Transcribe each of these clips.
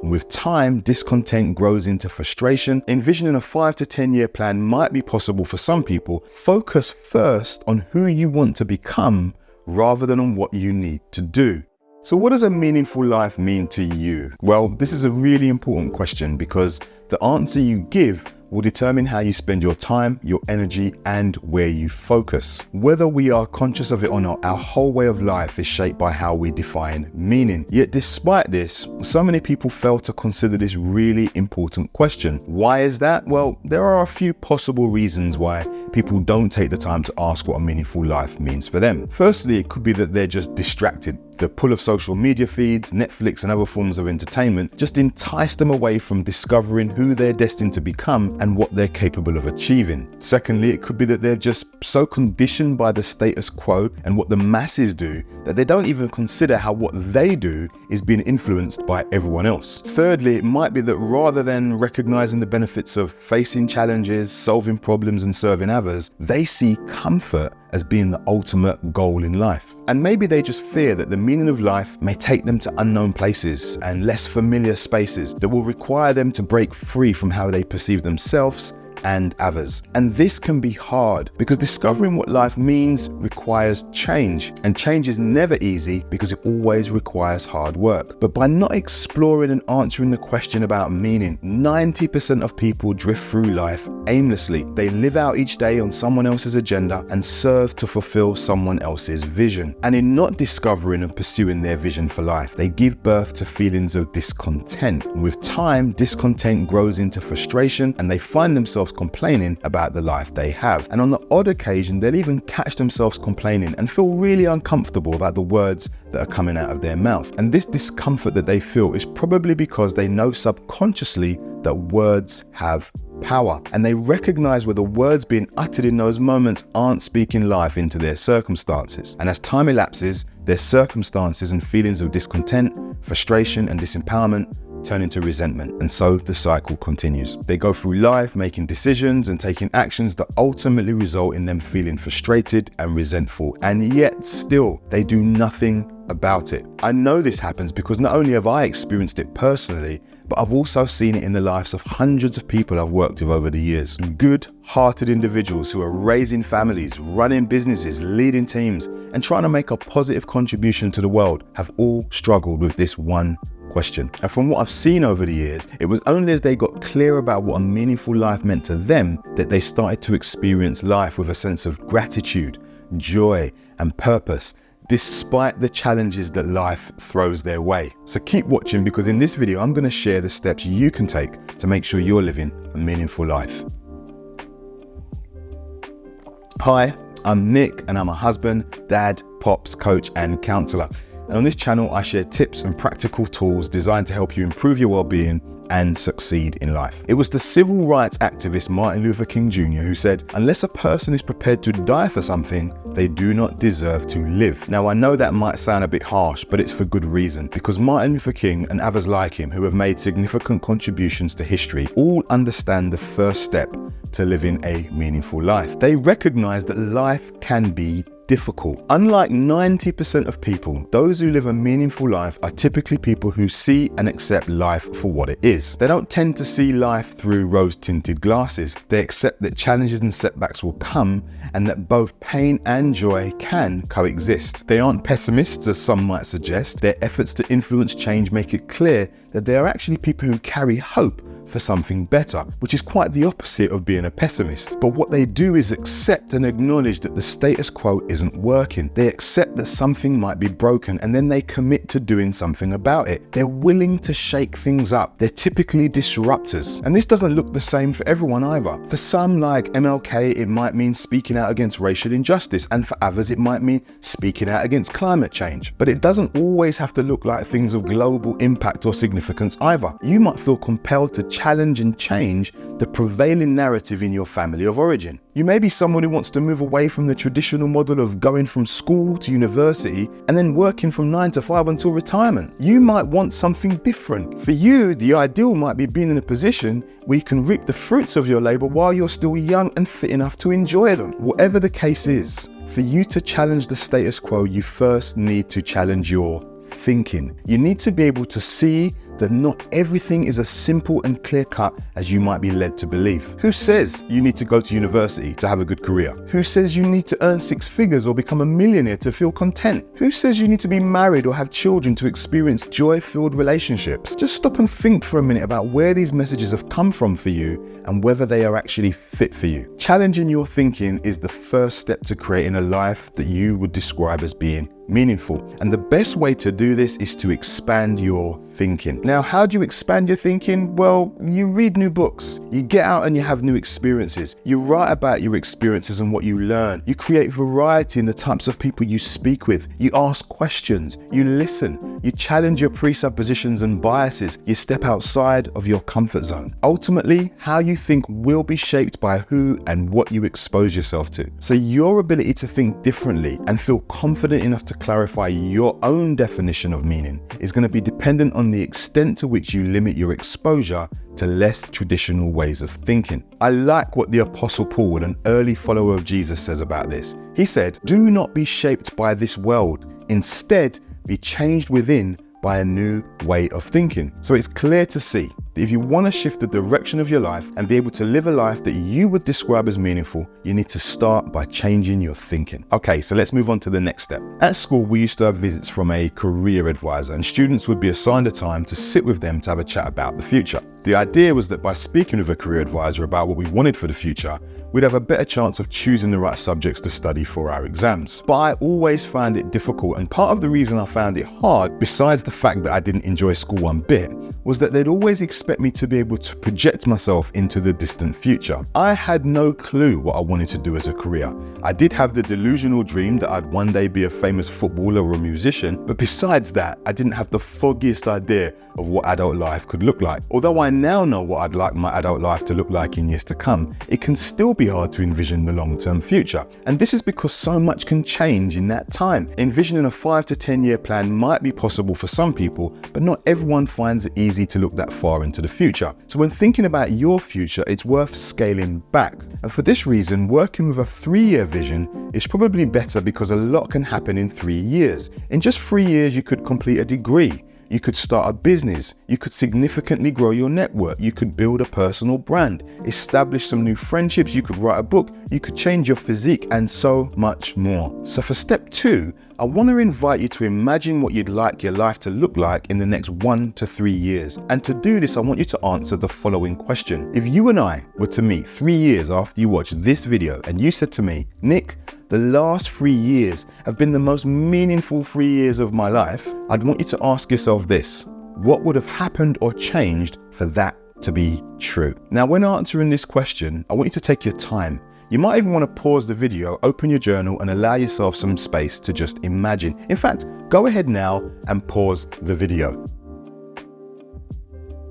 With time, discontent grows into frustration. Envisioning a 5 to 10 year plan might be possible for some people. Focus first on who you want to become rather than on what you need to do. So what does a meaningful life mean to you? Well, this is a really important question because the answer you give will determine how you spend your time, your energy, and where you focus. Whether we are conscious of it or not, our whole way of life is shaped by how we define meaning. Yet despite this, so many people fail to consider this really important question. Why is that? Well, there are a few possible reasons why people don't take the time to ask what a meaningful life means for them. Firstly, it could be that they're just distracted. The pull of social media feeds, Netflix, and other forms of entertainment just entice them away from discovering who they're destined to become and what they're capable of achieving. Secondly, it could be that they're just so conditioned by the status quo and what the masses do that they don't even consider how what they do is being influenced by everyone else. Thirdly, it might be that rather than recognizing the benefits of facing challenges, solving problems, and serving others, they see comfort as being the ultimate goal in life. And maybe they just fear that the meaning of life may take them to unknown places and less familiar spaces that will require them to break free from how they perceive themselves and others. And this can be hard because discovering what life means requires change, and change is never easy because it always requires hard work. But by not exploring and answering the question about meaning, 90% of people drift through life aimlessly. They live out each day on someone else's agenda and serve to fulfill someone else's vision. And in not discovering and pursuing their vision for life, they give birth to feelings of discontent. And with time, discontent grows into frustration and they find themselves complaining about the life they have. And on the odd occasion, they'll even catch themselves complaining and feel really uncomfortable about the words that are coming out of their mouth. And this discomfort that they feel is probably because they know subconsciously that words have power, and they recognize where the words being uttered in those moments aren't speaking life into their circumstances. And as time elapses, their circumstances and feelings of discontent, frustration, and disempowerment turn into resentment, and so the cycle continues. They go through life making decisions and taking actions that ultimately result in them feeling frustrated and resentful, and yet still they do nothing about it. I know this happens because not only have I experienced it personally, but I've also seen it in the lives of hundreds of people I've worked with over the years. Good-hearted individuals who are raising families, running businesses, leading teams, and trying to make a positive contribution to the world have all struggled with this one question. And from what I've seen over the years, it was only as they got clear about what a meaningful life meant to them that they started to experience life with a sense of gratitude, joy, and purpose, despite the challenges that life throws their way. So keep watching, because in this video, I'm going to share the steps you can take to make sure you're living a meaningful life. Hi, I'm Nick, and I'm a husband, dad, pops, coach, and counselor. And on this channel, I share tips and practical tools designed to help you improve your well-being and succeed in life. It was the civil rights activist Martin Luther King Jr. who said, "Unless a person is prepared to die for something, they do not deserve to live." Now, I know that might sound a bit harsh, but it's for good reason, because Martin Luther King and others like him who have made significant contributions to history all understand the first step to living a meaningful life. They recognize that life can be difficult. Unlike 90% of people, those who live a meaningful life are typically people who see and accept life for what it is. They don't tend to see life through rose-tinted glasses. They accept that challenges and setbacks will come and that both pain and joy can coexist. They aren't pessimists, as some might suggest. Their efforts to influence change make it clear that they are actually people who carry hope for something better, which is quite the opposite of being a pessimist. But what they do is accept and acknowledge that the status quo isn't working. They accept that something might be broken, and then they commit to doing something about it. They're willing to shake things up. They're typically disruptors. And this doesn't look the same for everyone either. For some, like MLK, it might mean speaking out against racial injustice, and for others it might mean speaking out against climate change. But it doesn't always have to look like things of global impact or significance either. You might feel compelled to challenge and change the prevailing narrative in your family of origin. You may be someone who wants to move away from the traditional model of going from school to university and then working from 9 to 5 until retirement. You might want something different. For you, the ideal might be being in a position where you can reap the fruits of your labor while you're still young and fit enough to enjoy them. Whatever the case is, for you to challenge the status quo, you first need to challenge your thinking. You need to be able to see that not everything is as simple and clear-cut as you might be led to believe. Who says you need to go to university to have a good career? Who says you need to earn six figures or become a millionaire to feel content? Who says you need to be married or have children to experience joy-filled relationships? Just stop and think for a minute about where these messages have come from for you and whether they are actually fit for you. Challenging your thinking is the first step to creating a life that you would describe as being meaningful. And the best way to do this is to expand your thinking. Now, how do you expand your thinking? Well, you read new books, you get out and you have new experiences, you write about your experiences and what you learn, you create variety in the types of people you speak with, you ask questions, you listen, you challenge your presuppositions and biases, you step outside of your comfort zone. Ultimately, how you think will be shaped by who and what you expose yourself to. So your ability to think differently and feel confident enough to clarify your own definition of meaning is going to be dependent on the extent to which you limit your exposure to less traditional ways of thinking. I like what the Apostle Paul, an early follower of Jesus, says about this. He said, "Do not be shaped by this world. Instead, be changed within by a new way of thinking." So it's clear to see that if you want to shift the direction of your life and be able to live a life that you would describe as meaningful, you need to start by changing your thinking. Okay, so let's move on to the next step. At school, we used to have visits from a career advisor, and students would be assigned a time to sit with them to have a chat about the future. The idea was that by speaking with a career advisor about what we wanted for the future, we'd have a better chance of choosing the right subjects to study for our exams. But I always found it difficult, and part of the reason I found it hard, besides the fact that I didn't enjoy school one bit, was that they'd always expect me to be able to project myself into the distant future. I had no clue what I wanted to do as a career. I did have the delusional dream that I'd one day be a famous footballer or a musician, but besides that, I didn't have the foggiest idea of what adult life could look like. Although I now know what I'd like my adult life to look like in years to come, it can still be hard to envision the long-term future. And this is because so much can change in that time. Envisioning a 5 to 10 year plan might be possible for some people, but not everyone finds it easy to look that far into the future. So when thinking about your future, it's worth scaling back. And for this reason, working with a 3-year vision is probably better because a lot can happen in 3 years. In just 3 years, you could complete a degree. You could start a business, you could significantly grow your network, you could build a personal brand, establish some new friendships, you could write a book, you could change your physique, and so much more. So for step 2, I want to invite you to imagine what you'd like your life to look like in the next 1 to 3 years. And to do this, I want you to answer the following question. If you and I were to meet 3 years after you watched this video and you said to me, "Nick, the last 3 years have been the most meaningful 3 years of my life," I'd want you to ask yourself this: what would have happened or changed for that to be true? Now, when answering this question, I want you to take your time. You might even want to pause the video, open your journal, and allow yourself some space to just imagine. In fact, go ahead now and pause the video.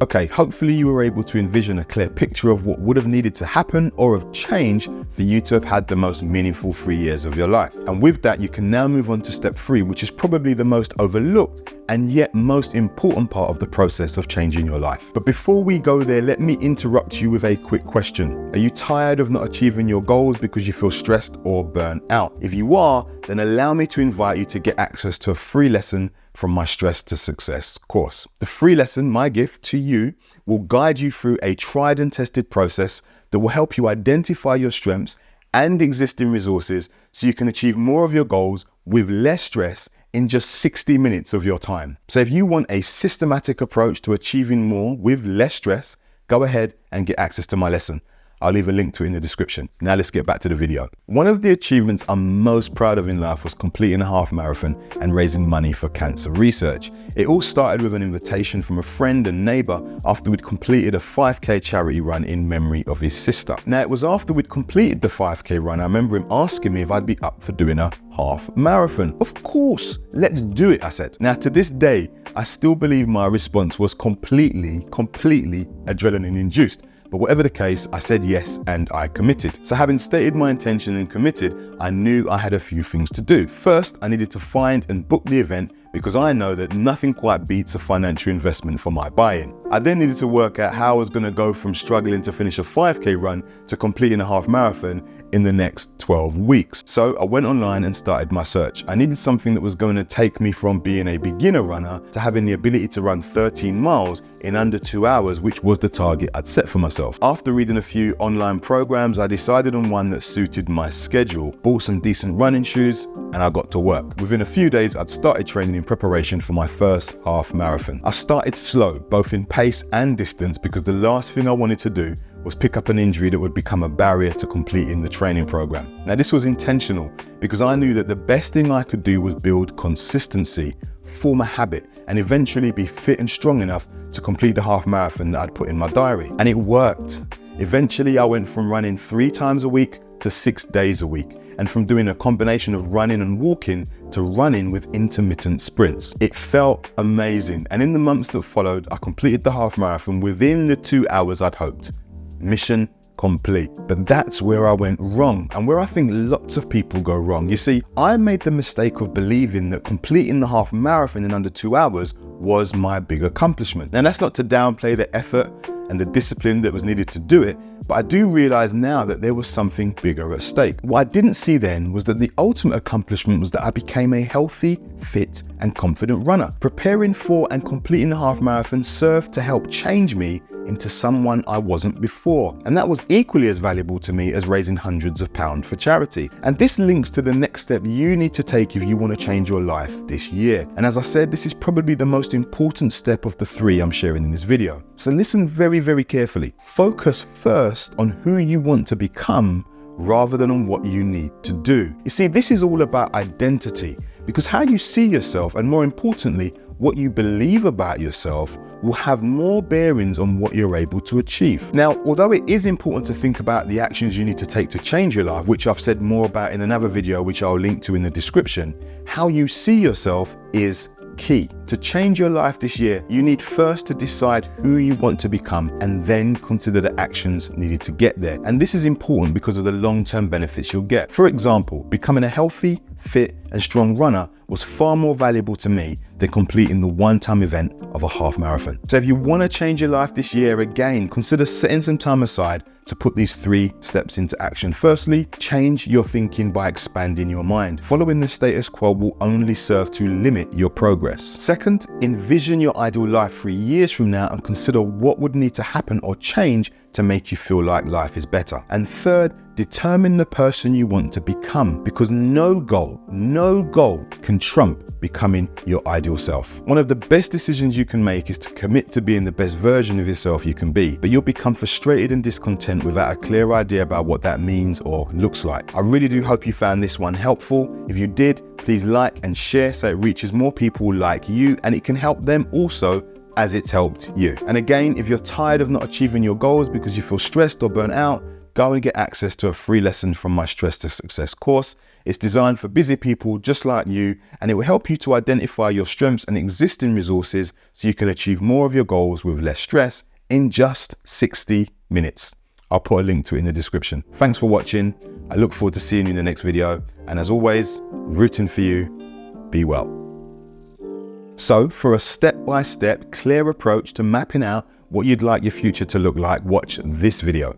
Okay, hopefully you were able to envision a clear picture of what would have needed to happen or have changed for you to have had the most meaningful 3 years of your life. And with that, you can now move on to step 3, which is probably the most overlooked and yet most important part of the process of changing your life. But before we go there, let me interrupt you with a quick question. Are you tired of not achieving your goals because you feel stressed or burnt out? If you are, then allow me to invite you to get access to a free lesson from my Stress to Success course. The free lesson, my gift to you, will guide you through a tried and tested process that will help you identify your strengths and existing resources so you can achieve more of your goals with less stress in just 60 minutes of your time. So if you want a systematic approach to achieving more with less stress, go ahead and get access to my lesson. I'll leave a link to it in the description. Now let's get back to the video. One of the achievements I'm most proud of in life was completing a half marathon and raising money for cancer research. It all started with an invitation from a friend and neighbor after we'd completed a 5K charity run in memory of his sister. Now it was after we'd completed the 5K run, I remember him asking me if I'd be up for doing a half marathon. Of course, let's do it, I said. Now to this day, I still believe my response was completely adrenaline induced. But whatever the case, I said yes and I committed. So having stated my intention and committed, I knew I had a few things to do. First, I needed to find and book the event because I know that nothing quite beats a financial investment for my buy-in. I then needed to work out how I was going to go from struggling to finish a 5K run to completing a half marathon in the next 12 weeks. So I went online and started my search. I needed something that was going to take me from being a beginner runner to having the ability to run 13 miles in under 2 hours, which was the target I'd set for myself. After reading a few online programs, I decided on one that suited my schedule, bought some decent running shoes, and I got to work. Within a few days, I'd started training in preparation for my first half marathon. I started slow, both in pace and distance, because the last thing I wanted to do was pick up an injury that would become a barrier to completing the training program. Now, this was intentional because I knew that the best thing I could do was build consistency, form a habit, and eventually be fit and strong enough to complete the half marathon that I'd put in my diary. And it worked. Eventually, I went from running 3 times a week to 6 days a week, and from doing a combination of running and walking to running with intermittent sprints. It felt amazing, and in the months that followed, I completed the half marathon within the 2 hours I'd hoped. Mission complete. But that's where I went wrong, and where I think lots of people go wrong. You see, I made the mistake of believing that completing the half marathon in under 2 hours was my big accomplishment. Now, that's not to downplay the effort and the discipline that was needed to do it, but I do realize now that there was something bigger at stake. What I didn't see then was that the ultimate accomplishment was that I became a healthy, fit, and confident runner. Preparing for and completing the half marathon served to help change me into someone I wasn't before. And that was equally as valuable to me as raising hundreds of pounds for charity. And this links to the next step you need to take if you want to change your life this year. And as I said, this is probably the most important step of the 3 I'm sharing in this video. So listen very, very carefully. Focus first on who you want to become rather than on what you need to do. You see, this is all about identity, because how you see yourself, and more importantly, what you believe about yourself, will have more bearings on what you're able to achieve. Now, although it is important to think about the actions you need to take to change your life, which I've said more about in another video, which I'll link to in the description, how you see yourself is key. To change your life this year, you need first to decide who you want to become and then consider the actions needed to get there. And this is important because of the long-term benefits you'll get. For example, becoming a healthy, fit, and strong runner was far more valuable to me than completing the one-time event of a half marathon. So if you want to change your life this year, again, consider setting some time aside to put these 3 steps into action. Firstly, change your thinking by expanding your mind. Following the status quo will only serve to limit your progress. Second, envision your ideal life 3 years from now and consider what would need to happen or change to make you feel like life is better. And third, determine the person you want to become, because no goal can trump becoming your ideal self. One of the best decisions you can make is to commit to being the best version of yourself you can be, but you'll become frustrated and discontent without a clear idea about what that means or looks like. I really do hope you found this one helpful. If you did, please like and share so it reaches more people like you, and it can help them also as it's helped you. And again, if you're tired of not achieving your goals because you feel stressed or burnt out, go and get access to a free lesson from my Stress to Success course. It's designed for busy people just like you, and it will help you to identify your strengths and existing resources so you can achieve more of your goals with less stress in just 60 minutes. I'll put a link to it in the description. Thanks for watching. I look forward to seeing you in the next video. And as always, rooting for you. Be well. So for a step-by-step, clear approach to mapping out what you'd like your future to look like, watch this video.